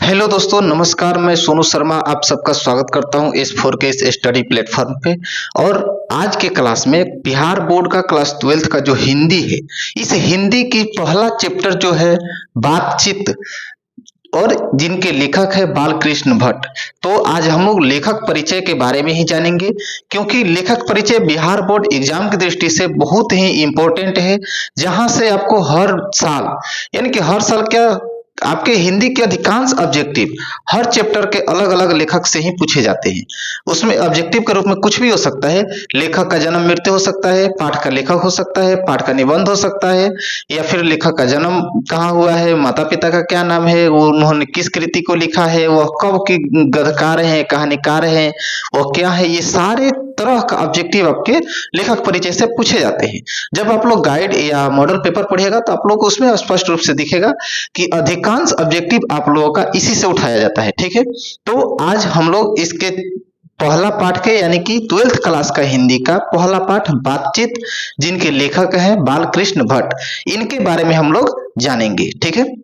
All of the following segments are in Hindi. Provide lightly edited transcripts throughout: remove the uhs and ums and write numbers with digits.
हेलो दोस्तों, नमस्कार। मैं सोनू शर्मा आप सबका स्वागत करता हूं S4K स्टडी प्लेटफॉर्म पे। और आज के क्लास में बिहार बोर्ड का क्लास 12th का जो हिंदी है, इस हिंदी की पहला चैप्टर जो है बातचीत, और जिनके लेखक है बालकृष्ण भट्ट। तो आज हम लोग लेखक परिचय के बारे में ही जानेंगे, क्योंकि लेखक परिचय बिहार बोर्ड एग्जाम की दृष्टि से बहुत ही इम्पोर्टेंट है। जहां से आपको हर साल, यानी कि हर साल क्या, आपके हिंदी के अधिकांश ऑब्जेक्टिव हर चैप्टर के अलग अलग लेखक से ही पूछे जाते हैं। उसमें ऑब्जेक्टिव के रूप में कुछ भी हो सकता है। लेखक का जन्म मृत्यु हो सकता है, पाठ का लेखक हो सकता है, पाठ का निबंध हो सकता है, या फिर लेखक का जन्म कहाँ हुआ है, माता पिता का क्या नाम है, वो उन्होंने किस कृति को लिखा है, वह कब की गद्यकार हैं, कहानीकार हैं, वह क्या है। ये सारे तरह का ऑब्जेक्टिव आपके लेखक परिचय से पूछे जाते हैं। जब आप लोग गाइड या मॉडल पेपर पढ़िएगा तो आप लोग को उसमें स्पष्ट रूप से दिखेगा कि अधिकांश ऑब्जेक्टिव आप लोगों का इसी से उठाया जाता है। ठीक है, तो आज हम लोग इसके पहला पाठ के, यानी कि 12th क्लास का हिंदी का पहला पाठ बातचीत, जिनके लेखक हैं बालकृष्ण भट्ट, इनके बारे में हम लोग जानेंगे। ठीक है,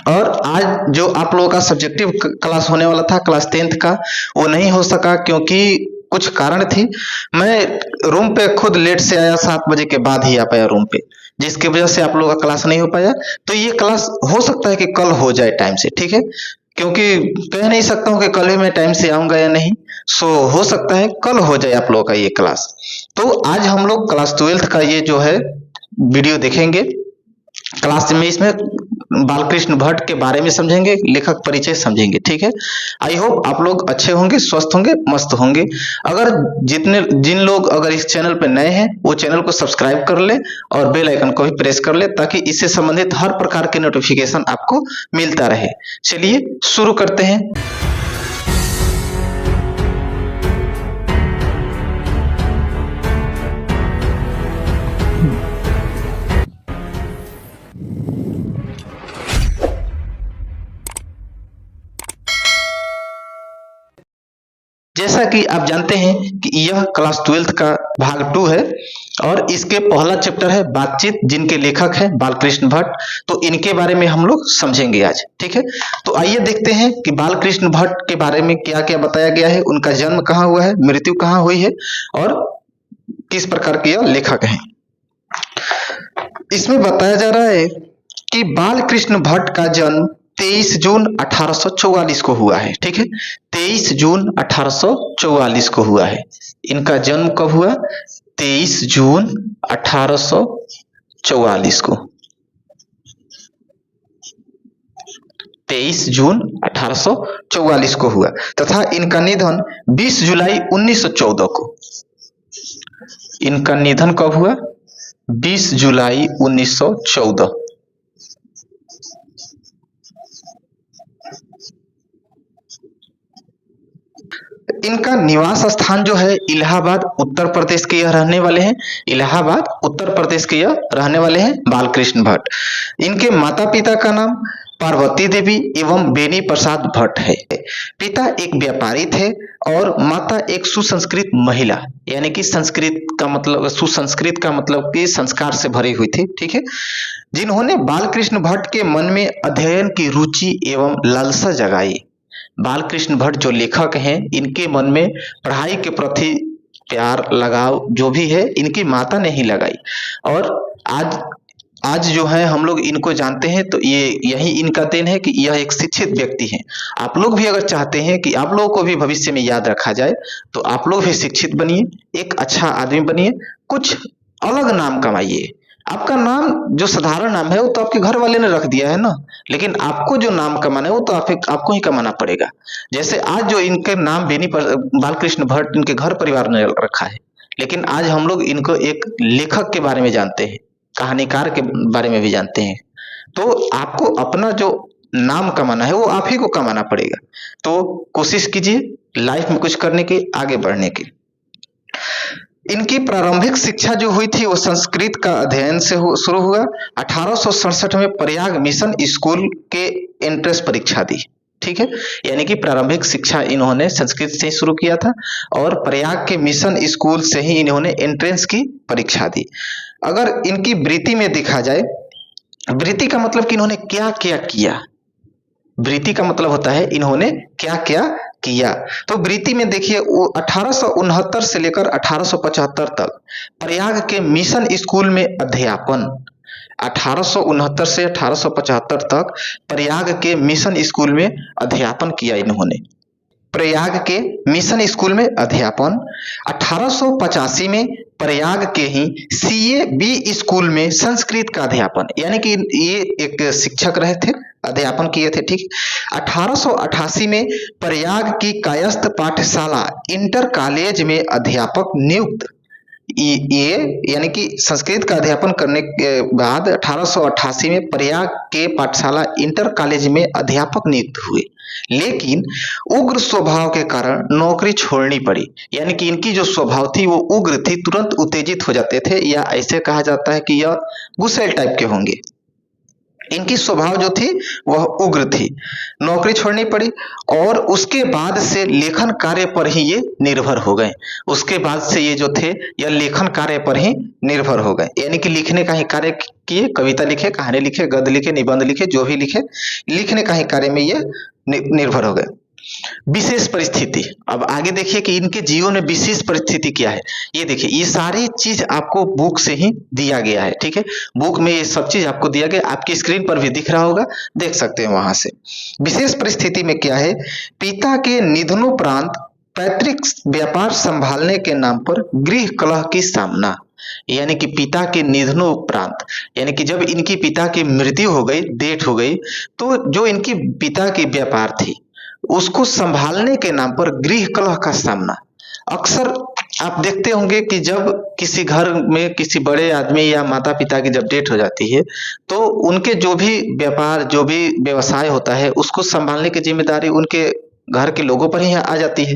और आज जो आप लोगों का सब्जेक्टिव क्लास होने वाला था क्लास 10th का, वो नहीं हो सका क्योंकि कुछ कारण थी। मैं रूम पे खुद लेट से आया, 7 बजे के बाद ही आ पाया रूम पे, जिसकी वजह से आप लोगों का क्लास नहीं हो पाया। तो ये क्लास हो सकता है कि कल हो जाए टाइम से। ठीक है, क्योंकि कह नहीं सकता हूँ कि कल ही मैं टाइम से आऊंगा या नहीं। सो हो सकता है कल हो जाए आप लोगों का ये क्लास। तो आज हम लोग क्लास 12th का ये जो है वीडियो देखेंगे। क्लास में इसमें बालकृष्ण भट्ट के बारे में समझेंगे, लेखक परिचय समझेंगे। ठीक है, आई होप आप लोग अच्छे होंगे, स्वस्थ होंगे, मस्त होंगे। अगर जिन लोग अगर इस चैनल पे नए हैं, वो चैनल को सब्सक्राइब कर ले और बेल आइकन को भी प्रेस कर ले, ताकि इससे संबंधित हर प्रकार के नोटिफिकेशन आपको मिलता रहे। चलिए शुरू करते हैं। जैसा कि आप जानते हैं कि यह क्लास 12th का भाग 2 है, और इसके पहला चैप्टर है बातचीत, जिनके लेखक हैं बालकृष्ण भट्ट। तो इनके बारे में हम लोग समझेंगे आज। ठीक है, तो आइए देखते हैं कि बालकृष्ण भट्ट के बारे में क्या क्या बताया गया है, उनका जन्म कहाँ हुआ है, मृत्यु कहाँ हुई है, और किस प्रकार के यह लेखक हैं। इसमें बताया जा रहा है कि बालकृष्ण भट्ट का जन्म 23 जून 1844 को हुआ है। ठीक है, 23 जून 1844 को हुआ है। इनका जन्म कब हुआ? 23 जून 1844 को। 23 जून 1844 को हुआ, तथा इनका निधन 20 जुलाई 1914 को। इनका निधन कब हुआ? 20 जुलाई 1914। इनका निवास स्थान जो है इलाहाबाद उत्तर प्रदेश के यह रहने वाले हैं। इलाहाबाद उत्तर प्रदेश के यह रहने वाले हैं बालकृष्ण भट्ट। इनके माता पिता का नाम पार्वती देवी एवं बेनी प्रसाद भट्ट है। पिता एक व्यापारी थे और माता एक सुसंस्कृत महिला, यानी कि संस्कृत का मतलब, सुसंस्कृत का मतलब कि संस्कार से भरी हुई थी। ठीक है, जिन्होंने बालकृष्ण भट्ट के मन में अध्ययन की रुचि एवं लालसा जगाई। बालकृष्ण भट्ट जो लेखक हैं, इनके मन में पढ़ाई के प्रति प्यार, लगाव जो भी है, इनकी माता ने ही लगाई। और आज जो है हम लोग इनको जानते हैं, तो ये यही इनका देन है कि यह एक शिक्षित व्यक्ति हैं। आप लोग भी अगर चाहते हैं कि आप लोगों को भी भविष्य में याद रखा जाए, तो आप लोग भी शिक्षित बनिए, एक अच्छा आदमी बनिए, कुछ अलग नाम कमाइए। आपका नाम जो साधारण नाम है वो तो आपके घर वाले ने रख दिया है ना, लेकिन आपको जो नाम कमाना है वो तो आपको ही कमाना पड़ेगा। जैसे आज जो इनके नाम बालकृष्ण भट्ट इनके घर परिवार ने रखा है, लेकिन आज हम लोग इनको एक लेखक के बारे में जानते हैं, कहानीकार के बारे में भी जानते हैं। तो आपको अपना जो नाम कमाना है वो आप ही को कमाना पड़ेगा। तो कोशिश कीजिए लाइफ में कुछ करने की, आगे बढ़ने की। इनकी प्रारंभिक शिक्षा जो हुई थी वो संस्कृत का अध्ययन से शुरू हुआ। 1867 में प्रयाग मिशन स्कूल के एंट्रेंस परीक्षा दी। ठीक है, यानी कि प्रारंभिक शिक्षा इन्होंने संस्कृत से ही शुरू किया था, और प्रयाग के मिशन स्कूल से ही इन्होंने एंट्रेंस की परीक्षा दी। अगर इनकी वृत्ति में देखा जाए, वृत्ति का मतलब कि इन्होंने क्या क्या किया, वृत्ति का मतलब होता है इन्होंने क्या क्या किया। तो वृत्ति में देखिए 1869 से लेकर 1875 तक प्रयाग के मिशन स्कूल में अध्यापन। 1869 से 1875 तक प्रयाग के मिशन स्कूल में अध्यापन किया इन्होंने। प्रयाग के मिशन स्कूल में अध्यापन। 1885 में प्रयाग के ही CAB स्कूल में संस्कृत का अध्यापन, यानी कि ये एक शिक्षक रहे थे, अध्यापन किए थे, ठीक। 1888 में प्रयाग की कायस्थ पाठशाला इंटर कॉलेज में अध्यापक नियुक्त। ये यानी कि संस्कृत का अध्यापन करने के बाद 1888 में प्रयाग के पाठशाला इंटर कॉलेज में अध्यापक नियुक्त हुए, लेकिन उग्र स्वभाव के कारण नौकरी छोड़नी पड़ी। यानी कि इनकी जो स्वभाव थी वो उग्र थी, तुरंत उत्तेजित हो जाते थे, या ऐसे कहा जाता है कि यह गुस्सैल टाइप के होंगे। इनकी स्वभाव जो थी वह उग्र थी, नौकरी छोड़नी पड़ी और उसके बाद से लेखन कार्य पर ही ये निर्भर हो गए। उसके बाद से ये जो थे यह लेखन कार्य पर ही निर्भर हो गए, यानी कि लिखने का ही कार्य किए, कविता लिखे, कहानी लिखे, गद्य लिखे, निबंध लिखे, जो भी लिखे, लिखने का ही कार्य में ये निर्भर हो गए। विशेष परिस्थिति, अब आगे देखिए कि इनके जीवन में विशेष परिस्थिति क्या है। ये देखिए ये सारी चीज आपको बुक से ही दिया गया है, ठीक है। बुक में ये सब चीज आपको दिया गया, आपकी स्क्रीन पर भी दिख रहा होगा, देख सकते हैं वहां से। विशेष परिस्थिति में क्या है, पिता के निधनोपरांत पैतृक व्यापार संभालने के नाम पर गृह कलह की सामना। यानी कि पिता के निधनोपरांत, यानी कि जब इनकी पिता की मृत्यु हो गई, डेथ हो गई, तो जो इनकी पिता की व्यापार थी उसको संभालने के नाम पर गृह कलह का सामना। अक्सर आप देखते होंगे कि जब किसी घर में किसी बड़े आदमी या माता पिता की जब डेथ हो जाती है तो उनके जो भी व्यापार, जो भी व्यवसाय होता है, उसको संभालने की जिम्मेदारी उनके घर के लोगों पर ही आ जाती है।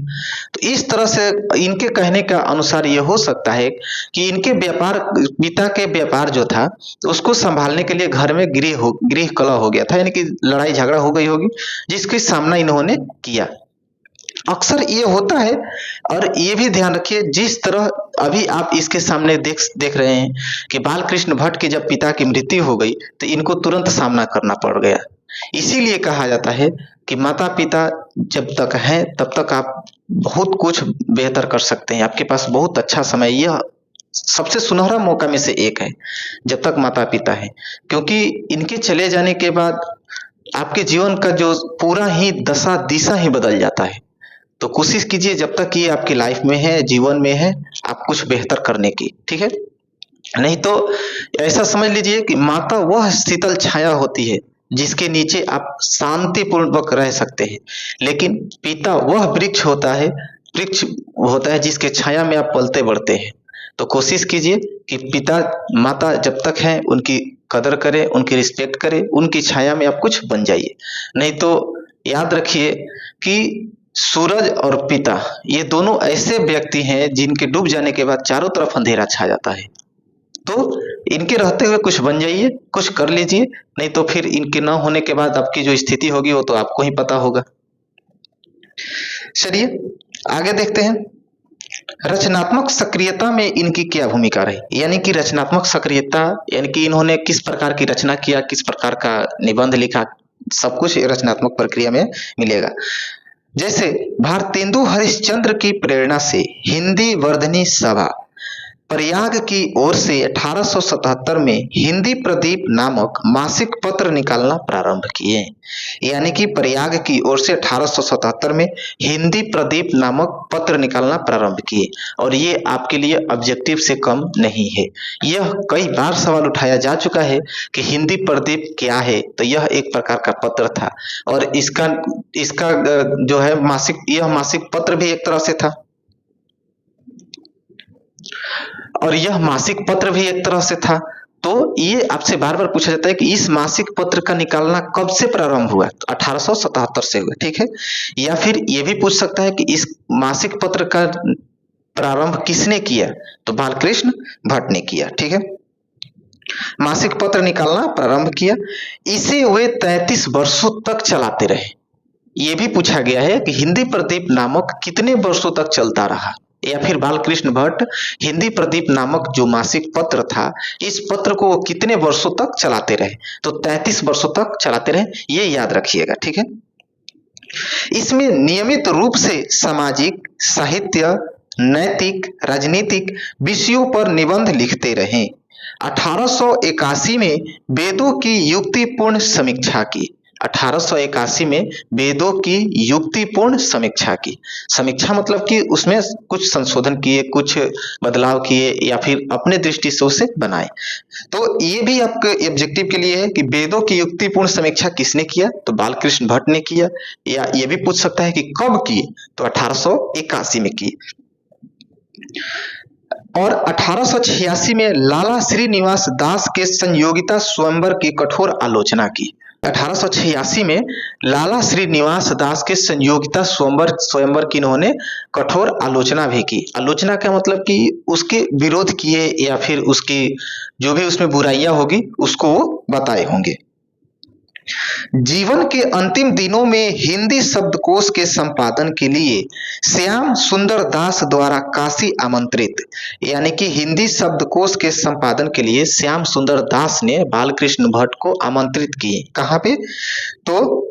तो इस तरह से इनके कहने का अनुसार ये हो सकता है कि इनके व्यापार, पिता के व्यापार जो था उसको संभालने के लिए घर में गृह कलह हो गया था, यानी कि लड़ाई झगड़ा हो गई होगी, जिसका सामना इन्होंने किया। अक्सर ये होता है। और ये भी ध्यान रखिए, जिस तरह अभी आप इसके सामने देख रहे हैं कि बालकृष्ण भट्ट के जब पिता की मृत्यु हो गई तो इनको तुरंत सामना करना पड़ गया। इसीलिए कहा जाता है कि माता पिता जब तक हैं तब तक आप बहुत कुछ बेहतर कर सकते हैं, आपके पास बहुत अच्छा समय, यह सबसे सुनहरा मौका में से एक है जब तक माता पिता है, क्योंकि इनके चले जाने के बाद आपके जीवन का जो पूरा ही दशा दिशा ही बदल जाता है। तो कोशिश कीजिए जब तक ये आपकी लाइफ में है, जीवन में है, आप कुछ बेहतर करने की, ठीक है। नहीं तो ऐसा समझ लीजिए कि माता वह शीतल छाया होती है जिसके नीचे आप शांति पूर्वक रह सकते हैं, लेकिन पिता वह वृक्ष होता है जिसके छाया में आप पलते बढ़ते हैं। तो कोशिश कीजिए कि पिता माता जब तक हैं उनकी कदर करें, उनकी रिस्पेक्ट करें, उनकी छाया में आप कुछ बन जाइए। नहीं तो याद रखिए कि सूरज और पिता ये दोनों ऐसे व्यक्ति हैं जिनके डूब जाने के बाद चारों तरफ अंधेरा छा जाता है। तो इनके रहते हुए कुछ बन जाइए, कुछ कर लीजिए, नहीं तो फिर इनके ना होने के बाद आपकी जो स्थिति होगी वो तो आपको ही पता होगा। चलिए आगे देखते हैं, रचनात्मक सक्रियता में इनकी क्या भूमिका रही। यानी कि रचनात्मक सक्रियता, यानी कि इन्होंने किस प्रकार की रचना किया, किस प्रकार का निबंध लिखा, सब कुछ रचनात्मक प्रक्रिया में मिलेगा। जैसे भारतेंदु हरिश्चंद्र की प्रेरणा से हिंदी वर्धनी सभा प्रयाग की ओर से 1877 में हिंदी प्रदीप नामक मासिक पत्र निकालना प्रारंभ किए। यानी कि प्रयाग की ओर से 1877 में हिंदी प्रदीप नामक पत्र निकालना प्रारंभ किए। और ये आपके लिए ऑब्जेक्टिव से कम नहीं है, यह कई बार सवाल उठाया जा चुका है कि हिंदी प्रदीप क्या है। तो यह एक प्रकार का पत्र था और इसका जो है यह मासिक पत्र भी एक तरह से था, और यह मासिक पत्र भी एक तरह से था। तो ये आपसे बार बार पूछा जाता है कि इस मासिक पत्र का निकालना कब से प्रारंभ हुआ, तो 1877 से हुआ, ठीक है। या फिर ये भी पूछ सकता है कि इस मासिक पत्र का प्रारंभ किसने किया, तो बालकृष्ण भट्ट ने किया, ठीक है। मासिक पत्र निकालना प्रारंभ किया, इसे वे 33 वर्षों तक चलाते रहे। ये भी पूछा गया है कि हिंदी प्रदीप नामक कितने वर्षों तक चलता रहा, या फिर बालकृष्ण भट्ट हिंदी प्रदीप नामक जो मासिक पत्र था, इस पत्र को वो कितने वर्षों तक चलाते रहे? तो 33 वर्षों तक चलाते रहे, ये याद रखिएगा, ठीक है। इसमें नियमित रूप से सामाजिक, साहित्य, नैतिक, राजनीतिक विषयों पर निबंध लिखते रहे। 1881 में वेदों की युक्तिपूर्ण समीक्षा की। 1881 में वेदों की युक्तिपूर्ण समीक्षा की। समीक्षा मतलब कि उसमें कुछ संशोधन किए, कुछ बदलाव किए या फिर अपने दृष्टि से उसे बनाए। तो ये भी आपके ऑब्जेक्टिव के लिए है कि वेदों की युक्तिपूर्ण समीक्षा किसने किया? तो बालकृष्ण भट्ट ने किया। या ये भी पूछ सकता है कि कब किए? तो 1881 में किए। और 1886 में लाला श्रीनिवास दास के संयोगिता स्वयंवर की कठोर आलोचना की। 1886 में लाला श्रीनिवास दास के संयोगिता स्वयंवर की इन्होंने कठोर आलोचना भी की। आलोचना का मतलब कि उसके विरोध किए या फिर उसकी जो भी उसमें बुराइयां होगी उसको वो बताए होंगे। जीवन के अंतिम दिनों में हिंदी शब्दकोश के संपादन के लिए श्याम सुंदर दास द्वारा काशी आमंत्रित, यानी कि हिंदी शब्दकोश के संपादन के लिए श्याम सुंदर दास ने बालकृष्ण भट्ट को आमंत्रित किए। कहाँ पे? तो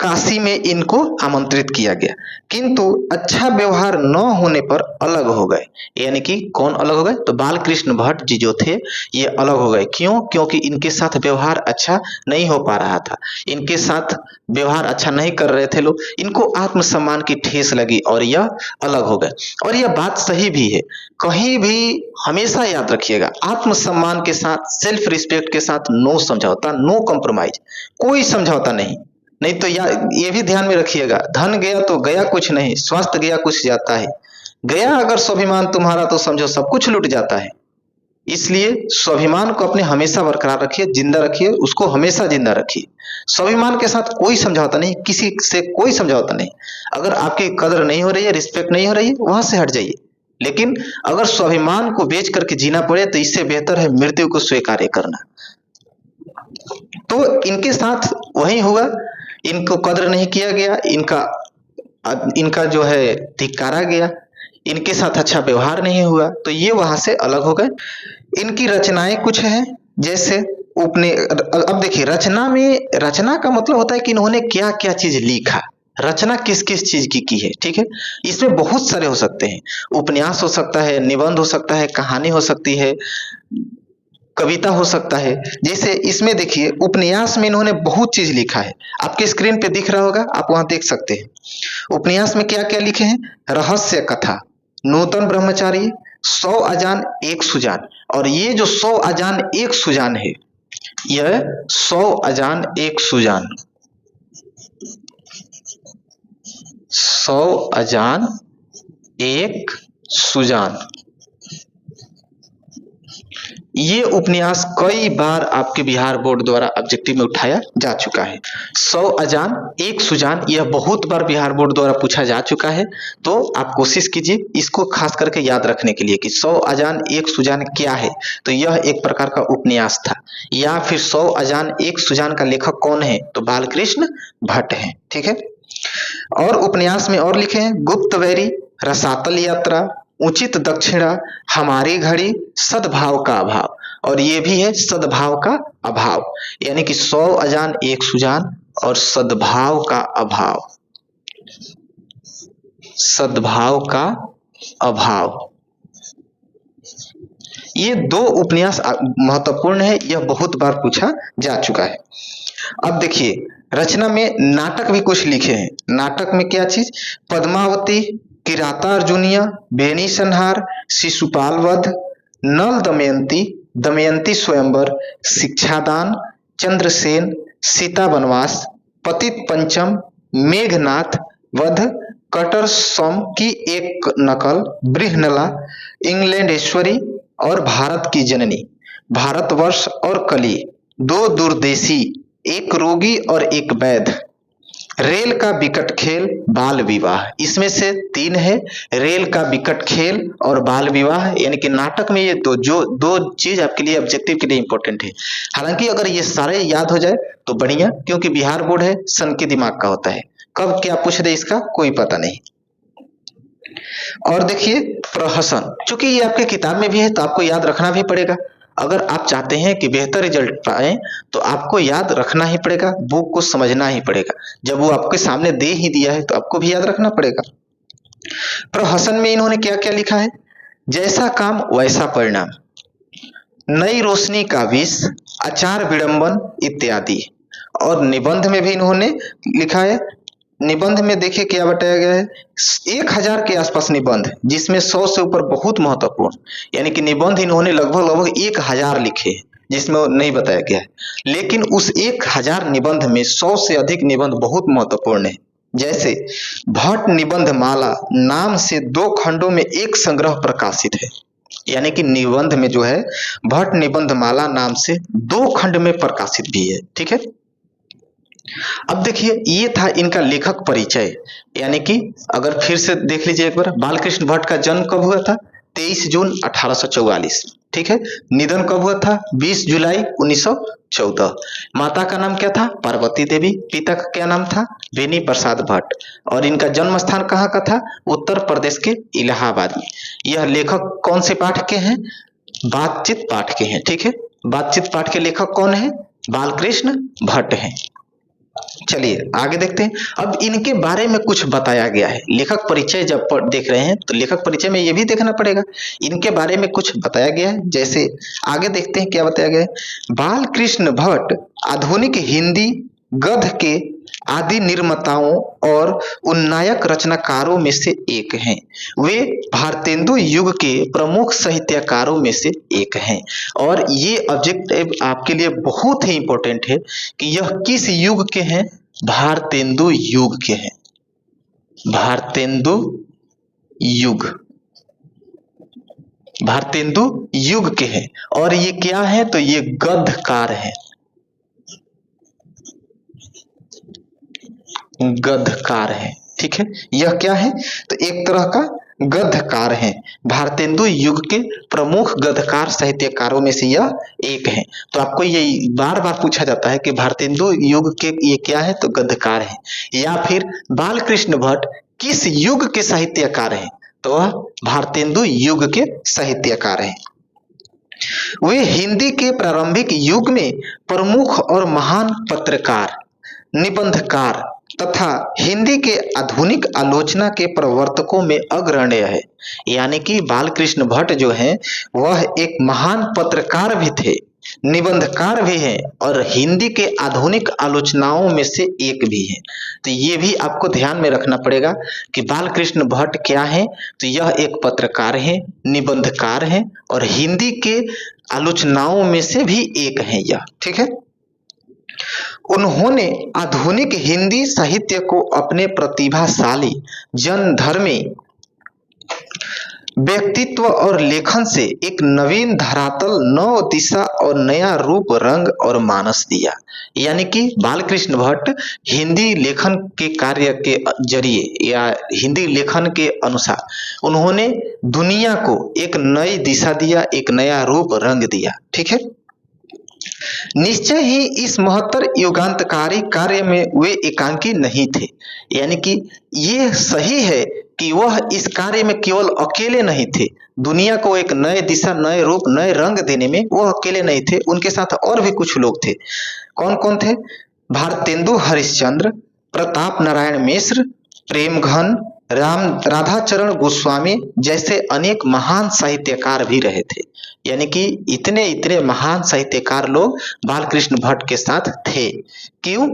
काशी में इनको आमंत्रित किया गया, किंतु अच्छा व्यवहार न होने पर अलग हो गए। यानी कि कौन अलग हो गए? तो बालकृष्ण भट्ट जी जो थे ये अलग हो गए। क्यों? क्योंकि इनके साथ व्यवहार अच्छा नहीं हो पा रहा था, इनके साथ व्यवहार अच्छा नहीं कर रहे थे लोग, इनको आत्मसम्मान की ठेस लगी और यह अलग हो गए। और यह बात सही भी है। कहीं भी हमेशा याद रखिएगा, आत्मसम्मान के साथ, सेल्फ रिस्पेक्ट के साथ नो समझौता, नो कॉम्प्रोमाइज, कोई समझौता नहीं। नहीं तो ये भी ध्यान में रखिएगा, धन गया तो गया कुछ नहीं, स्वास्थ्य गया कुछ जाता है। गया अगर स्वाभिमान तुम्हारा तो समझो सब कुछ लूट जाता है। इसलिए स्वाभिमान को अपने हमेशा बरकरार रखिए, जिंदा रखिए, उसको हमेशा जिंदा रखिए। स्वाभिमान के साथ कोई समझौता नहीं, किसी से कोई समझौता नहीं। अगर आपकी कदर नहीं हो रही है, रिस्पेक्ट नहीं हो रही है, वहां से हट जाइए। लेकिन अगर स्वाभिमान को बेच करके जीना पड़े तो इससे बेहतर है मृत्यु को स्वीकार करना। तो इनके साथ वही हुआ, इनको कद्र नहीं किया गया, इनका जो है धिक्कारा गया, इनके साथ अच्छा व्यवहार नहीं हुआ, तो ये वहां से अलग हो गए। इनकी रचनाएं कुछ हैं, जैसे अब देखिए, रचना का मतलब होता है कि इन्होंने क्या क्या चीज लिखा, रचना किस किस चीज की है, ठीक है। इसमें बहुत सारे हो सकते हैं, उपन्यास हो सकता है, निबंध हो सकता है, कहानी हो सकती है, कविता हो सकता है। जैसे इसमें देखिए, उपन्यास में इन्होंने बहुत चीज लिखा है, आपके स्क्रीन पे दिख रहा होगा, आप वहां देख सकते हैं। उपन्यास में क्या क्या लिखे हैं? रहस्य कथा, नूतन ब्रह्मचारी, 100 अजान एक सुजान। और ये जो 100 अजान एक सुजान है, यह 100 अजान एक सुजान, 100 अजान एक सुजान, ये उपन्यास कई बार आपके बिहार बोर्ड द्वारा ऑब्जेक्टिव में उठाया जा चुका है। 100 अजान एक सुजान, यह बहुत बार बिहार बोर्ड द्वारा पूछा जा चुका है। तो आप कोशिश कीजिए इसको खास करके याद रखने के लिए कि 100 अजान एक सुजान क्या है। तो यह एक प्रकार का उपन्यास था। या फिर 100 अजान एक सुजान का लेखक कौन है? तो बालकृष्ण भट्ट है, ठीक है। और उपन्यास में और लिखे हैं गुप्तवैरी, रसातल यात्रा, उचित दक्षिणा, हमारी घड़ी, सद्भाव का अभाव। और ये भी है सद्भाव का अभाव, यानी कि 100 अजान एक सुजान और सद्भाव का अभाव, सद्भाव का अभाव। ये दो उपन्यास महत्वपूर्ण है, यह बहुत बार पूछा जा चुका है। अब देखिए, रचना में नाटक भी कुछ लिखे हैं। नाटक में क्या चीज? पद्मावती, किराता अर्जुनिया, बेनी संहार, शिशुपाल वध, नल दमयंती, दमयंती स्वयंवर, शिक्षादान, चंद्रसेन, सीता वनवास, पतित पंचम, मेघनाथ वध, कटर सम की एक नकल, बृहनला, इंग्लैंडेश्वरी और भारत की जननी, भारतवर्ष और कली, दो दूरदेशी, एक रोगी और एक वैध, रेल का विकट खेल, बाल विवाह। इसमें से 3 है, रेल का विकट खेल और बाल विवाह। यानी कि नाटक में ये दो चीज आपके लिए ऑब्जेक्टिव के लिए इंपॉर्टेंट है। हालांकि अगर ये सारे याद हो जाए तो बढ़िया, क्योंकि बिहार बोर्ड है, सन के दिमाग का होता है, कब क्या पूछ दे इसका कोई पता नहीं। और देखिए प्रहसन, चूंकि ये आपके किताब में भी है तो आपको याद रखना भी पड़ेगा। अगर आप चाहते हैं कि बेहतर रिजल्ट पाए तो आपको याद रखना ही पड़ेगा, बुक को समझना ही पड़ेगा। जब वो आपके सामने दे ही दिया है तो आपको भी याद रखना पड़ेगा। प्रहसन में इन्होंने क्या क्या लिखा है? जैसा काम वैसा परिणाम, नई रोशनी का विष, आचार विडंबन इत्यादि। और निबंध में भी इन्होंने लिखा है। निबंध में देखिए क्या बताया गया है, 1000 के आसपास निबंध, जिसमें 100 से ऊपर बहुत महत्वपूर्ण, यानी कि निबंध इन्होंने लगभग लगभग 1000 लिखे हैं, जिसमें वो नहीं बताया गया है। लेकिन उस 1000 निबंध में 100 से अधिक निबंध बहुत महत्वपूर्ण है। जैसे भट्ट निबंध माला नाम से 2 खंडों में एक संग्रह प्रकाशित है, यानी कि निबंध में जो है भट्ट निबंध माला नाम से 2 खंड में प्रकाशित भी है। ठीक है, अब देखिए ये था इनका लेखक परिचय। यानी कि अगर फिर से देख लीजिए एक बार, बालकृष्ण भट्ट का जन्म कब हुआ था? 23 जून 1844। ठीक है, निधन कब हुआ था? 20 जुलाई 1914। माता का नाम क्या था? पार्वती देवी। पिता का क्या नाम था? बेनी प्रसाद भट्ट। और इनका जन्म स्थान कहाँ का था? उत्तर प्रदेश के इलाहाबाद में। यह लेखक कौन से पाठ के हैं? बातचीत पाठ के हैं। ठीक है, बातचीत पाठ के लेखक कौन है? बालकृष्ण भट्ट हैं। चलिए आगे देखते हैं। अब इनके बारे में कुछ बताया गया है। लेखक परिचय जब देख रहे हैं तो लेखक परिचय में ये भी देखना पड़ेगा, इनके बारे में कुछ बताया गया है। जैसे आगे देखते हैं क्या बताया गया है। बालकृष्ण भट्ट आधुनिक हिंदी गद्य के आदि निर्माताओं और उन्नायक रचनाकारों में से एक हैं। वे भारतेंदु युग के प्रमुख साहित्यकारों में से एक हैं। और ये ऑब्जेक्टिव आपके लिए बहुत ही इंपॉर्टेंट है कि यह किस युग के हैं? भारतेंदु युग के हैं। भारतेंदु युग, भारतेंदु युग के हैं। और ये क्या है? तो ये गद्यकार है, गद्यकार है। ठीक है, यह क्या है? तो एक तरह का गद्यकार है। भारतेंदु युग के प्रमुख गद्यकार साहित्यकारों में से यह एक है। तो आपको ये बार बार पूछा जाता है कि भारतेंदु युग के ये क्या है? तो गद्यकार है। या फिर बालकृष्ण भट्ट किस युग के साहित्यकार हैं? तो वह भारतेंदु युग के साहित्यकार हैं। वे हिंदी के प्रारंभिक युग में प्रमुख और महान पत्रकार, निबंधकार तथा हिंदी के आधुनिक आलोचना के प्रवर्तकों में अग्रण्य है। यानी कि बालकृष्ण भट्ट जो हैं वह एक महान पत्रकार भी थे, निबंधकार भी हैं और हिंदी के आधुनिक आलोचनाओं में से एक भी हैं। तो ये भी आपको ध्यान में रखना पड़ेगा कि बालकृष्ण भट्ट क्या हैं? तो यह एक पत्रकार हैं, निबंधकार हैं और हिंदी के आलोचनाओं में से भी एक हैं यह। ठीक है, उन्होंने आधुनिक हिंदी साहित्य को अपने प्रतिभाशाली, जनधर्मी व्यक्तित्व और लेखन से एक नवीन धरातल, नव दिशा और नया रूप, रंग और मानस दिया। यानी कि बालकृष्ण भट्ट हिंदी लेखन के कार्य के जरिए या हिंदी लेखन के अनुसार उन्होंने दुनिया को एक नई दिशा दिया, एक नया रूप, रंग दिया। ठीक है, निश्चय ही इस महत्तर युगांतकारी कार्य में वे एकांकी नहीं थे। यानी कि ये सही है कि वह इस कार्य में केवल अकेले नहीं थे। दुनिया को एक नए दिशा, नए रूप, नए रंग देने में वह अकेले नहीं थे, उनके साथ और भी कुछ लोग थे। कौन कौन थे? भारतेंदु हरिश्चंद्र, प्रताप नारायण मिश्र, प्रेमघन, राधाचरण गोस्वामी जैसे अनेक महान साहित्यकार भी रहे थे। यानी कि इतने इतने महान साहित्यकार लोग बालकृष्ण भट्ट के साथ थे। क्यों?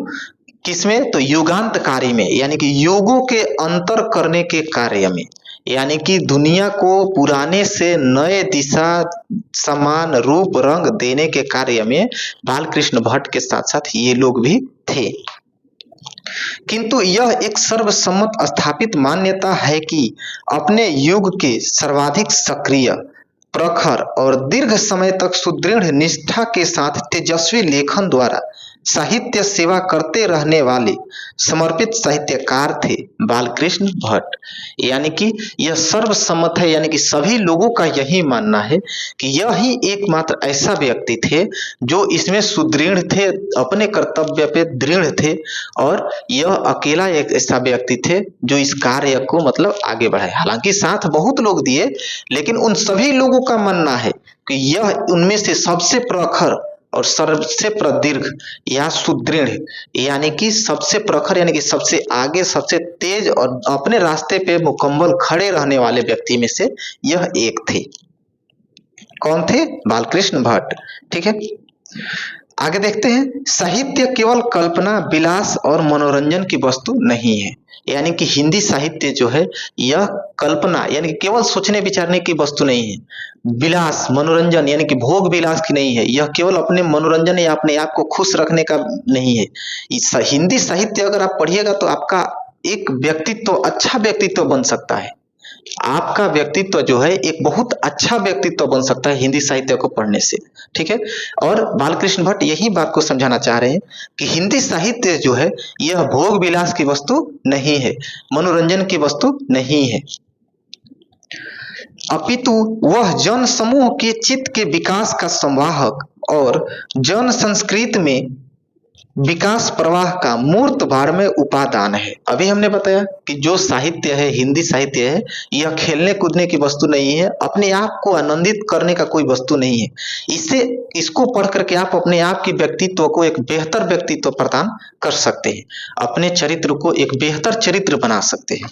किसमें? तो युगांतकारी में, यानी कि युगों के अंतर करने के कार्य में, यानी कि दुनिया को पुराने से नए दिशा, समान रूप, रंग देने के कार्य में बालकृष्ण भट्ट के साथ साथ ये लोग भी थे। किंतु यह एक सर्वसम्मत स्थापित मान्यता है कि अपने युग के सर्वाधिक सक्रिय, प्रखर और दीर्घ समय तक सुदृढ़ निष्ठा के साथ तेजस्वी लेखन द्वारा साहित्य सेवा करते रहने वाले समर्पित साहित्यकार थे बालकृष्ण भट्ट। यानी कि यह सर्वसम्मत है, यानी कि सभी लोगों का यही मानना है कि यह ही एकमात्र ऐसा व्यक्ति थे जो इसमें सुदृढ़ थे, अपने कर्तव्य पे दृढ़ थे, और यह अकेला एक ऐसा व्यक्ति थे जो इस कार्य को मतलब आगे बढ़ाए। हालांकि साथ बहुत लोग दिए, लेकिन उन सभी लोगों का मानना है कि यह उनमें से सबसे प्रखर और सबसे प्रदीर्घ या सुदृढ़, यानी कि सबसे प्रखर, यानी कि सबसे आगे, सबसे तेज और अपने रास्ते पे मुकम्मल खड़े रहने वाले व्यक्ति में से यह एक थे। कौन थे? बालकृष्ण भट्ट। ठीक है, आगे देखते हैं। साहित्य केवल कल्पना, विलास और मनोरंजन की वस्तु नहीं है। यानी कि हिंदी साहित्य जो है यह कल्पना यानी कि केवल सोचने विचारने की वस्तु नहीं है, विलास मनोरंजन यानी कि भोग विलास की नहीं है, यह केवल अपने मनोरंजन या अपने आप को खुश रखने का नहीं है। हिंदी साहित्य अगर आप पढ़िएगा तो आपका एक व्यक्तित्व, अच्छा व्यक्तित्व बन सकता है। आपका व्यक्तित्व जो है एक बहुत अच्छा व्यक्तित्व बन सकता है हिंदी साहित्य को पढ़ने से। ठीक है, और बालकृष्ण भट्ट यही बात को समझाना चाह रहे हैं कि हिंदी साहित्य जो है यह भोग विलास की वस्तु नहीं है, मनोरंजन की वस्तु नहीं है, अपितु वह जन समूह के चित्त के विकास का संवाहक और जन संस्कृति में विकास प्रवाह का मूर्त भार में उपादान है। अभी हमने बताया कि जो साहित्य है, हिंदी साहित्य है, यह खेलने कूदने की वस्तु नहीं है, अपने आप को आनंदित करने का कोई वस्तु नहीं है। इसको पढ़ करके आप अपने आप के व्यक्तित्व को एक बेहतर व्यक्तित्व प्रदान कर सकते हैं, अपने चरित्र को एक बेहतर चरित्र बना सकते हैं।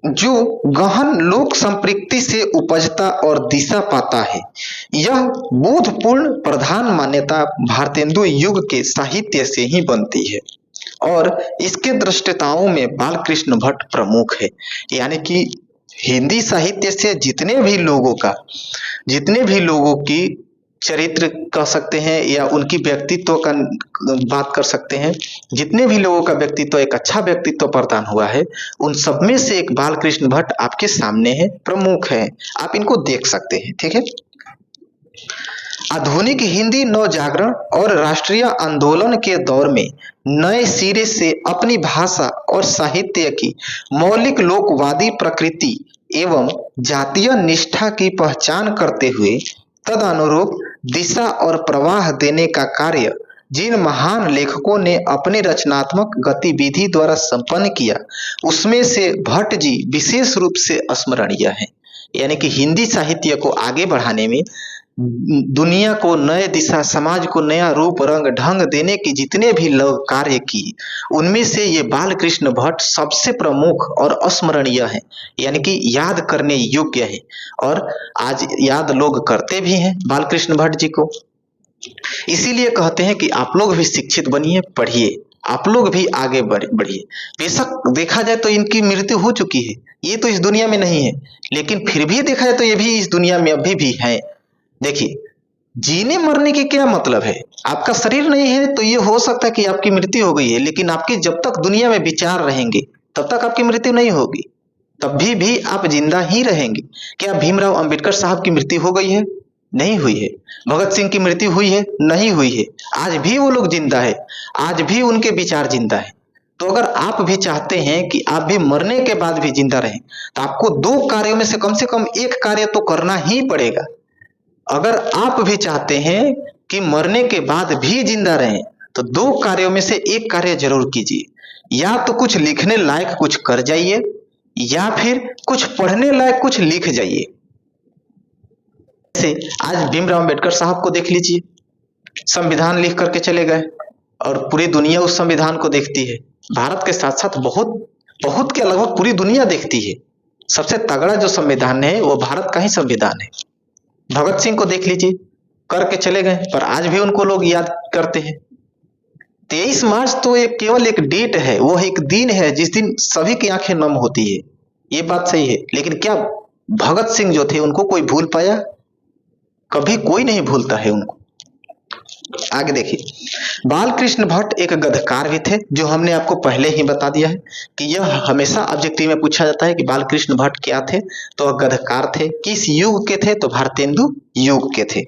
जो गहन लोक संपृक्ति से उपजता और दिशा पाता है, यह बोधपूर्ण प्रधान मान्यता भारतेंदु युग के साहित्य से ही बनती है और इसके दृष्टताओं में बालकृष्ण भट्ट प्रमुख है। यानी कि हिंदी साहित्य से जितने भी लोगों की चरित्र कह सकते हैं या उनकी व्यक्तित्व का बात कर सकते हैं, जितने भी लोगों का व्यक्तित्व एक अच्छा व्यक्तित्व प्रदान हुआ है, उन सब में से एक बालकृष्ण भट्ट आपके सामने है, प्रमुख है, आप इनको देख सकते हैं। ठीक है, आधुनिक हिंदी नवजागरण और राष्ट्रीय आंदोलन के दौर में नए सिरे से अपनी भाषा और साहित्य की मौलिक लोकवादी प्रकृति एवं जातीय निष्ठा की पहचान करते हुए तदनुरूप दिशा और प्रवाह देने का कार्य जिन महान लेखकों ने अपने रचनात्मक गतिविधि द्वारा संपन्न किया, उसमें से भट्ट जी विशेष रूप से स्मरणीय हैं। यानी कि हिंदी साहित्य को आगे बढ़ाने में, दुनिया को नए दिशा, समाज को नया रूप रंग ढंग देने की जितने भी लोग कार्य किए, उनमें से ये बालकृष्ण भट्ट सबसे प्रमुख और स्मरणीय है, यानी कि याद करने योग्य है, और आज याद लोग करते भी हैं बालकृष्ण भट्ट जी को। इसीलिए कहते हैं कि आप लोग भी शिक्षित बनिए, पढ़िए, आप लोग भी आगे बढ़िए। बेशक देखा जाए तो इनकी मृत्यु हो चुकी है, ये तो इस दुनिया में नहीं है, लेकिन फिर भी देखा जाए तो ये भी इस दुनिया में अभी भी है। देखिए, जीने मरने के क्या मतलब है, आपका शरीर नहीं है तो ये हो सकता है कि आपकी मृत्यु हो गई है, लेकिन आपके जब तक दुनिया में विचार रहेंगे तब तक आपकी मृत्यु नहीं होगी, तब भी आप जिंदा ही रहेंगे। क्या भीमराव अंबेडकर साहब की मृत्यु हो गई है? नहीं हुई है। भगत सिंह की मृत्यु हुई है? नहीं हुई है। आज भी वो लोग जिंदा है, आज भी उनके विचार जिंदा है। तो अगर आप भी चाहते हैं कि आप भी मरने के बाद भी जिंदा रहें, तो आपको दो कार्यों में से कम एक कार्य तो करना ही पड़ेगा। अगर आप भी चाहते हैं कि मरने के बाद भी जिंदा रहें, तो दो कार्यों में से एक कार्य जरूर कीजिए, या तो कुछ लिखने लायक कुछ कर जाइए, या फिर कुछ पढ़ने लायक कुछ लिख जाइए। जैसे आज भीमराव अंबेडकर साहब को देख लीजिए, संविधान लिख करके चले गए और पूरी दुनिया उस संविधान को देखती है। भारत के साथ साथ बहुत के लगभग पूरी दुनिया देखती है। सबसे तगड़ा जो संविधान है वो भारत का ही संविधान है। भगत सिंह को देख लीजिए, करके चले गए, पर आज भी उनको लोग याद करते हैं। 23 मार्च तो एक केवल एक डेट है, वो एक दिन है जिस दिन सभी की आंखें नम होती है, ये बात सही है। लेकिन क्या भगत सिंह जो थे उनको कोई भूल पाया? कभी कोई नहीं भूलता है उनको। आगे देखिए, बालकृष्ण भट्ट एक गद्यकार भी थे, जो हमने आपको पहले ही बता दिया है कि यह हमेशा ऑब्जेक्टिव में पूछा जाता है कि बालकृष्ण भट्ट क्या थे, तो वह गद्यकार थे। किस युग के थे? तो भारतेंदु युग के थे।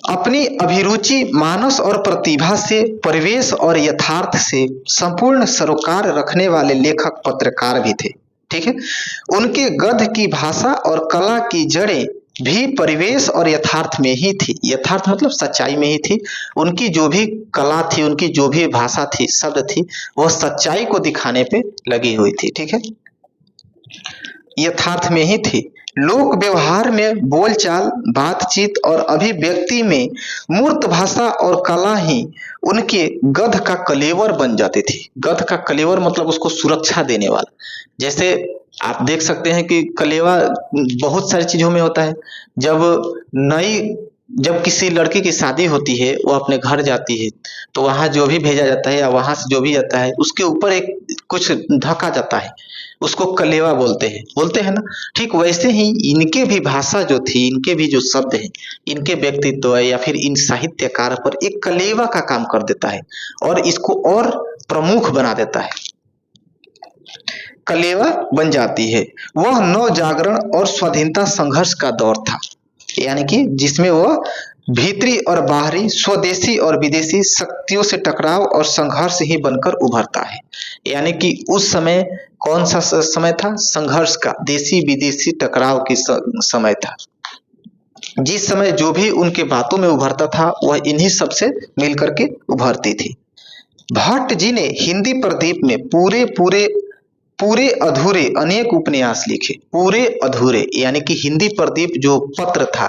अपनी अभिरुचि, मानस और प्रतिभा से, परिवेश और यथार्थ से संपूर्ण सरोकार रखने वाले लेखक पत्रकार भी थे। ठीक है, उनके गद्य की भाषा और कला की जड़ें भी परिवेश और यथार्थ में ही थी। यथार्थ मतलब सच्चाई में ही थी। उनकी जो भी कला थी, उनकी जो भी भाषा थी, शब्द थी, वह सच्चाई को दिखाने पे लगी हुई थी। ठीक है, यथार्थ में ही थी। लोक व्यवहार में, बोलचाल, बातचीत और अभिव्यक्ति में मूर्त भाषा और कला ही उनके गद्य का कलेवर बन जाती थी। गद्य का कलेवर मतलब उसको सुरक्षा देने वाला। जैसे आप देख सकते हैं कि कलेवा बहुत सारी चीजों में होता है। जब किसी लड़की की शादी होती है, वो अपने घर जाती है, तो वहां जो भी भेजा जाता है या वहां से जो भी जाता है, उसके ऊपर एक कुछ ढका जाता है, उसको कलेवा बोलते हैं ना। ठीक वैसे ही इनके भी भाषा जो थी, इनके भी जो शब्द हैं, इनके व्यक्तित्व या फिर इन साहित्यकार पर एक कलेवा का काम कर देता है और इसको और प्रमुख बना देता है, कलेवा बन जाती है। वह नव जागरण और स्वाधीनता संघर्ष का दौर था, यानी कि जिसमें वह भीतरी और बाहरी, स्वदेशी और विदेशी शक्तियों से टकराव और संघर्ष ही बनकर उभरता है। यानी कि उस समय कौन सा समय था? संघर्ष का, देशी विदेशी टकराव की समय था। जिस समय जो भी उनके बातों में उभरता था, वह इन्हीं सब से मिलकर के उभरती थी। भट्ट जी ने हिंदी प्रदीप में पूरे अधूरे अनेक उपन्यास लिखे। पूरे अधूरे यानी कि हिंदी प्रदीप जो पत्र था,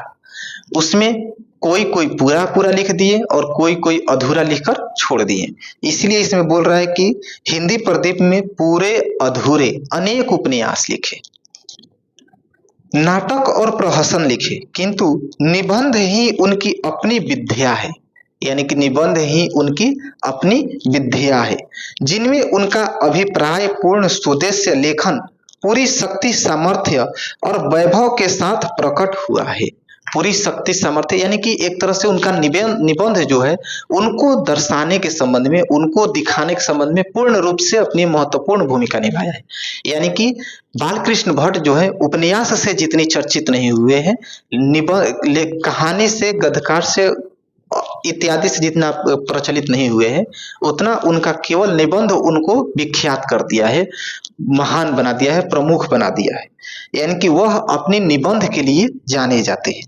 उसमें कोई कोई पूरा पूरा लिख दिए और कोई कोई अधूरा लिखकर छोड़ दिए। इसलिए इसमें बोल रहा है कि हिंदी प्रदीप में पूरे अधूरे अनेक उपन्यास लिखे, नाटक और प्रहसन लिखे, किंतु निबंध ही उनकी अपनी विद्या है। यानी कि निबंध ही उनकी अपनी विद्या है, जिनमें उनका अभिप्राय पूर्ण सुदेश्य लेखन पूरी शक्ति, सामर्थ्य और वैभव के साथ प्रकट हुआ है। पूरी शक्ति, सामर्थ्य यानी कि एक तरह से उनका निबंध जो है, उनको दर्शाने के संबंध में, उनको दिखाने के संबंध में पूर्ण रूप से अपनी महत्वपूर्ण भूमिका निभाया है। यानी कि बालकृष्ण भट्ट जो है उपन्यास से जितनी चर्चित नहीं हुए हैं, कहानी से, गद्यकार से इत्यादि से जितना प्रचलित नहीं हुए हैं, उतना उनका केवल निबंध उनको विख्यात कर दिया है, महान बना दिया है, प्रमुख बना दिया है। यानी कि वह अपने निबंध के लिए जाने जाते हैं।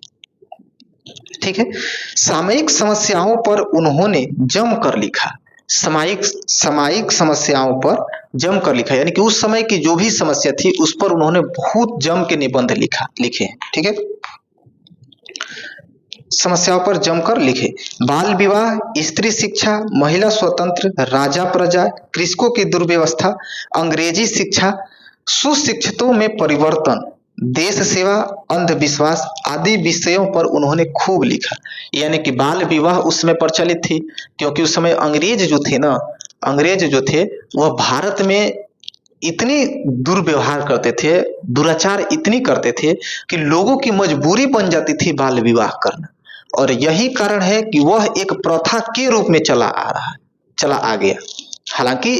ठीक है, सामयिक समस्याओं पर उन्होंने जमकर लिखा। सामयिक समस्याओं पर जमकर लिखा, यानी कि उस समय की जो भी समस्या थी उस पर उन्होंने बहुत जम के निबंध लिखे। ठीक है, समस्याओं पर जमकर लिखे। बाल विवाह, स्त्री शिक्षा, महिला स्वतंत्र, राजा प्रजा, कृषकों की दुर्व्यवस्था, अंग्रेजी शिक्षा, सुशिक्षितों में परिवर्तन, देश सेवा, अंधविश्वास आदि विषयों पर उन्होंने खूब लिखा। यानी कि बाल विवाह उस समय प्रचलित थी, क्योंकि उस समय अंग्रेज जो थे वह भारत में इतनी दुर्व्यवहार करते थे, दुराचार इतनी करते थे कि लोगों की मजबूरी बन जाती थी बाल विवाह करना। और यही कारण है कि वह एक प्रथा के रूप में चला आ गया। हालांकि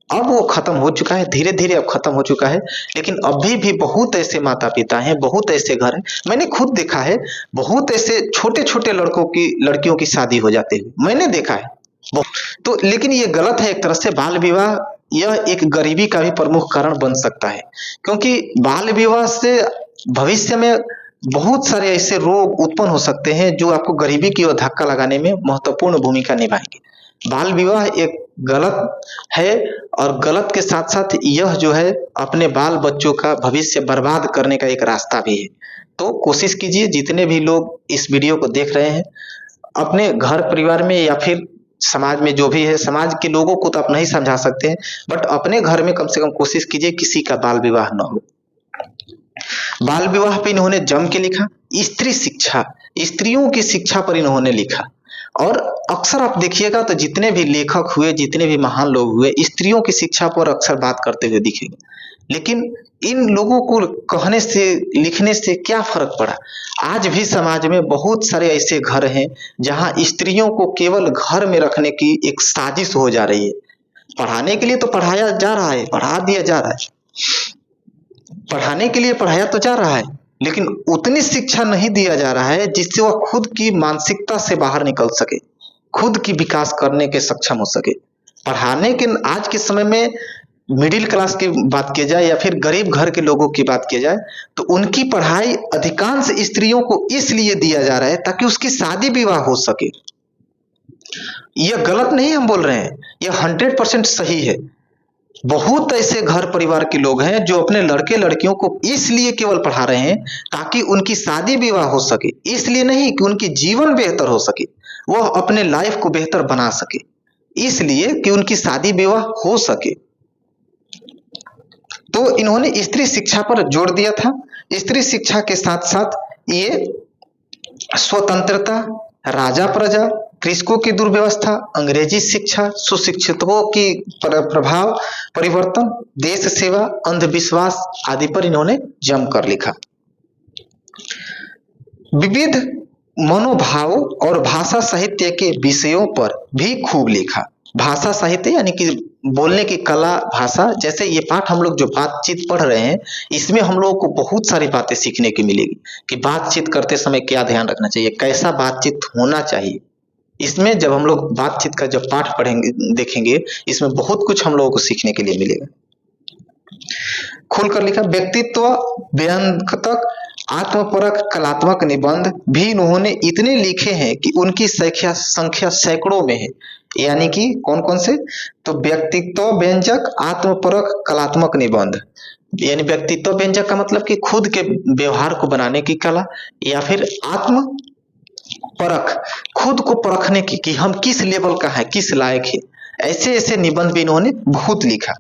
अब वो खत्म हो चुका है, धीरे धीरे अब खत्म हो चुका है, लेकिन अभी भी बहुत ऐसे माता पिता हैं, बहुत ऐसे घर हैं, मैंने खुद देखा है, बहुत ऐसे छोटे छोटे लड़कियों की शादी हो जाते हुए मैंने देखा है। तो लेकिन ये गलत है एक तरह से। बाल विवाह यह एक गरीबी का भी प्रमुख कारण बन सकता है, क्योंकि बाल विवाह से भविष्य में बहुत सारे ऐसे रोग उत्पन्न हो सकते हैं जो आपको गरीबी की ओर धक्का लगाने में महत्वपूर्ण भूमिका निभाएंगे। बाल विवाह एक गलत है, और गलत के साथ साथ यह जो है अपने बाल बच्चों का भविष्य बर्बाद करने का एक रास्ता भी है। तो कोशिश कीजिए, जितने भी लोग इस वीडियो को देख रहे हैं, अपने घर परिवार में या फिर समाज में जो भी है, समाज के लोगों को तो आप नहीं समझा सकते हैं, बट अपने घर में कम से कम कोशिश कीजिए किसी का बाल विवाह न हो। बाल विवाह पे इन्होंने जम के लिखा। स्त्री शिक्षा, स्त्रियों की शिक्षा पर इन्होंने लिखा। और अक्सर आप देखिएगा तो जितने भी लेखक हुए, जितने भी महान लोग हुए, स्त्रियों की शिक्षा पर अक्सर बात करते हुए दिखेंगे। लेकिन इन लोगों को कहने से, लिखने से क्या फर्क पड़ा? आज भी समाज में बहुत सारे ऐसे घर हैं जहां स्त्रियों को केवल घर में रखने की एक साजिश हो जा रही है। पढ़ाने के लिए तो पढ़ाया जा रहा है, पढ़ा दिया जा रहा है, पढ़ाने के लिए पढ़ाया तो जा रहा है, लेकिन उतनी शिक्षा नहीं दिया जा रहा है जिससे वह खुद की मानसिकता से बाहर निकल सके, खुद की विकास करने के सक्षम हो सके। पढ़ाने के आज के समय में मिडिल क्लास की बात की जाए या फिर गरीब घर के लोगों की बात की जाए तो उनकी पढ़ाई अधिकांश स्त्रियों को इसलिए दिया जा रहा है ताकि उसकी शादी विवाह हो सके। यह गलत नहीं हम बोल रहे हैं, यह 100% सही है। बहुत ऐसे घर परिवार के लोग हैं जो अपने लड़के लड़कियों को इसलिए केवल पढ़ा रहे हैं ताकि उनकी शादी विवाह हो सके, इसलिए नहीं कि उनकी जीवन बेहतर हो सके, वह अपने लाइफ को बेहतर बना सके, इसलिए कि उनकी शादी विवाह हो सके। तो इन्होंने स्त्री शिक्षा पर जोर दिया था। स्त्री शिक्षा के साथ साथ ये स्वतंत्रता, राजा प्रजा, कृषकों की दुर्व्यवस्था, अंग्रेजी शिक्षा, सुशिक्षितों की प्रभाव परिवर्तन, देश सेवा, अंधविश्वास आदि पर इन्होंने जमकर लिखा। विविध मनोभाव और भाषा साहित्य के विषयों पर भी खूब लिखा। भाषा साहित्य यानी कि बोलने की कला, भाषा। जैसे ये पाठ हम लोग जो बातचीत पढ़ रहे हैं इसमें हम लोगों को बहुत सारी बातें सीखने की मिलेगी कि बातचीत करते समय क्या ध्यान रखना चाहिए, कैसा बातचीत होना चाहिए। इसमें जब हम लोग बातचीत का जब पाठ पढ़ेंगे देखेंगे इसमें बहुत कुछ हम लोगों को सीखने के लिए मिलेगा। खोलकर लिखा। व्यक्तित्व व्यंग्यात्मक, आत्मपरक, कलात्मक निबंध भी इन्होंने इतने लिखे हैं कि उनकी संख्या सैकड़ों में है। यानी कि कौन कौन से, तो व्यक्तित्व व्यंजक, आत्मपरक, कलात्मक निबंध। यानी व्यक्तित्व व्यंजक का मतलब कि खुद के व्यवहार को बनाने की कला, या फिर आत्म परख, खुद को परखने की कि हम किस लेवल का है, किस लायक है। ऐसे ऐसे निबंध भी इन्होंने बहुत लिखा,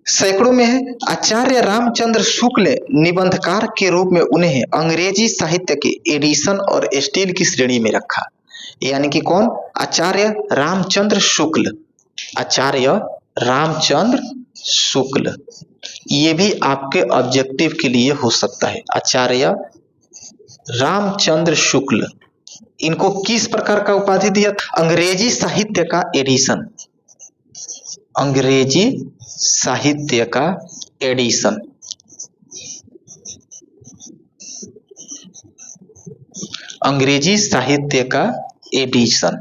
सैकड़ों में है। आचार्य रामचंद्र शुक्ल निबंधकार के रूप में उन्हें अंग्रेजी साहित्य के एडिशन और स्टील की श्रेणी में रखा। यानी कि कौन, आचार्य रामचंद्र शुक्ल, आचार्य रामचंद्र शुक्ल। ये भी आपके ऑब्जेक्टिव के लिए हो सकता है। आचार्य रामचंद्र शुक्ल, इनको किस प्रकार का उपाधि दिया, अंग्रेजी साहित्य का एडिशन, अंग्रेजी साहित्य का एडिशन। अंग्रेजी साहित्य का एडिशन,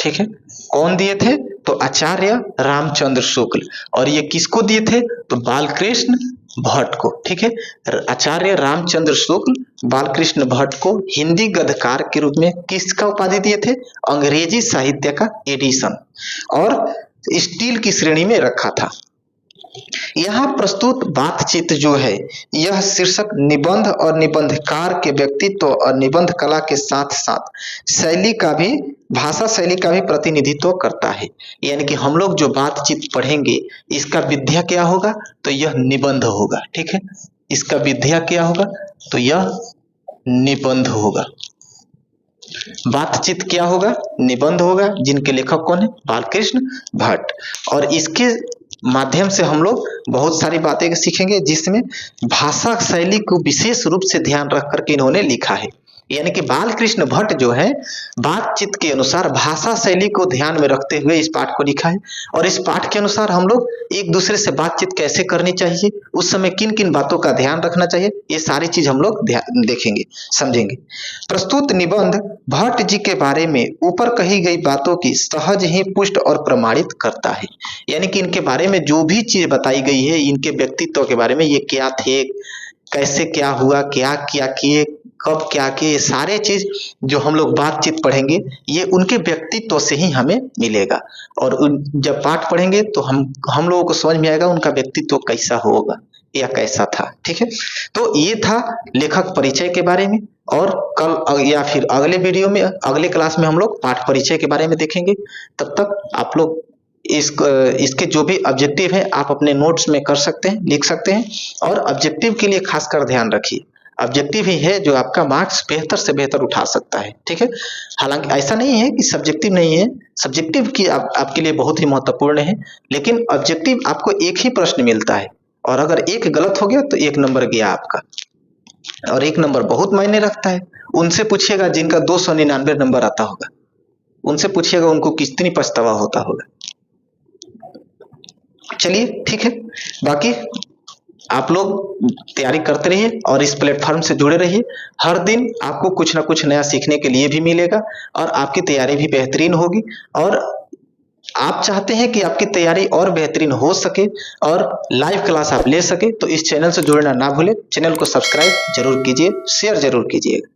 ठीक है। कौन दिए थे, तो आचार्य रामचंद्र शुक्ल। और ये किसको दिए थे, तो बालकृष्ण भट्ट को, ठीक है। आचार्य रामचंद्र शुक्ल बालकृष्ण भट्ट को हिंदी गद्यकार के रूप में किसका उपाधि दिए थे, अंग्रेजी साहित्य का एडिशन, और स्टील की श्रेणी में रखा था। यहाँ प्रस्तुत बातचीत जो है यह शीर्षक निबंध और निबंधकार के व्यक्तित्व और निबंध कला के साथ साथ शैली का भी, भाषा शैली का भी प्रतिनिधित्व करता है। यानी कि हम लोग जो बातचीत पढ़ेंगे इसका विधा क्या होगा, तो यह निबंध होगा, ठीक है। इसका विधा क्या होगा, तो यह निबंध होगा। बातचीत क्या होगा, निबंध होगा, जिनके लेखक कौन है, बालकृष्ण भट्ट। और इसके माध्यम से हम लोग बहुत सारी बातें सीखेंगे जिसमें भाषा शैली को विशेष रूप से ध्यान रख करके इन्होंने लिखा है। यानी कि बालकृष्ण भट्ट जो है बातचीत के अनुसार भाषा शैली को ध्यान में रखते हुए इस पाठ को लिखा है। और इस पाठ के अनुसार हम लोग एक दूसरे से बातचीत कैसे करनी चाहिए, उस समय किन किन बातों का ध्यान रखना चाहिए, ये सारी चीज हम लोग देखेंगे, समझेंगे। प्रस्तुत निबंध भट्ट जी के बारे में ऊपर कही गई बातों की सहज ही पुष्ट और प्रमाणित करता है। यानी कि इनके बारे में जो भी चीज बताई गई है, इनके व्यक्तित्व के बारे में, ये क्या थे, कैसे क्या हुआ, क्या क्या किए, कब क्या किए, सारे चीज जो हम लोग बातचीत पढ़ेंगे ये उनके व्यक्तित्व से ही हमें मिलेगा। और जब पाठ पढ़ेंगे तो हम लोगों को समझ में आएगा उनका व्यक्तित्व कैसा होगा या कैसा था, ठीक है। तो ये था लेखक परिचय के बारे में। और कल या फिर अगले वीडियो में, अगले क्लास में हम लोग पाठ परिचय के बारे में देखेंगे। तब तक आप लोग इसके जो भी ऑब्जेक्टिव है आप अपने नोट्स में कर सकते हैं, लिख सकते हैं। और ऑब्जेक्टिव के लिए खासकर ध्यान रखिए, ऑब्जेक्टिव ही है जो आपका मार्क्स बेहतर से बेहतर उठा सकता है, ठीक है। हालांकि ऐसा नहीं है कि सब्जेक्टिव नहीं है, सब्जेक्टिव की आपके लिए बहुत ही महत्वपूर्ण है, लेकिन ऑब्जेक्टिव आपको एक ही प्रश्न मिलता है और अगर एक गलत हो गया तो 1 नंबर गया आपका। और 1 नंबर बहुत मायने रखता है। उनसे पूछिएगा जिनका 299 नंबर आता होगा, उनसे पूछिएगा उनको कितनी पछतावा होता होगा। चलिए ठीक है, बाकी आप लोग तैयारी करते रहिए और इस प्लेटफॉर्म से जुड़े रहिए। हर दिन आपको कुछ ना कुछ नया सीखने के लिए भी मिलेगा और आपकी तैयारी भी बेहतरीन होगी। और आप चाहते हैं कि आपकी तैयारी और बेहतरीन हो सके और लाइव क्लास आप ले सके, तो इस चैनल से जुड़ना ना भूलें। चैनल को सब्सक्राइब जरूर कीजिए, शेयर जरूर कीजिएगा।